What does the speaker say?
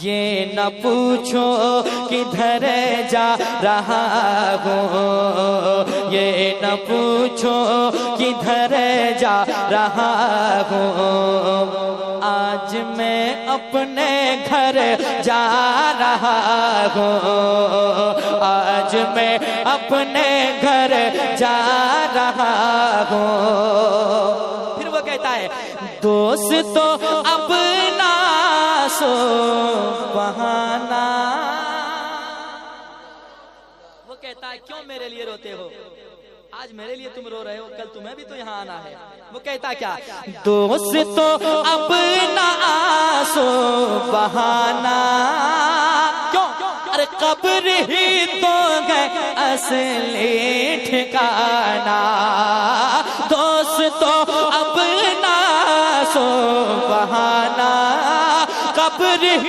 یہ نہ پوچھو کدھر جا رہا ہوں، یہ نہ پوچھو کدھر جا رہا ہوں، آج میں اپنے گھر جا رہا ہوں، آج میں اپنے گھر جا رہا ہوں۔ پھر وہ کہتا ہے دوستو اپنا سو بہانا، وہ کہتا ہے کیوں میرے لیے روتے ہو، آج میرے لیے تم رو رہے ہو، کل تمہیں بھی تو یہاں آنا ہے۔ وہ کہتا کیا، دوستو اپنا سو بہانا، کیوں، ارے قبر ہی تو ہے اصلی ٹھکانا، دوستو اپنا سو بہانا، قبر ہی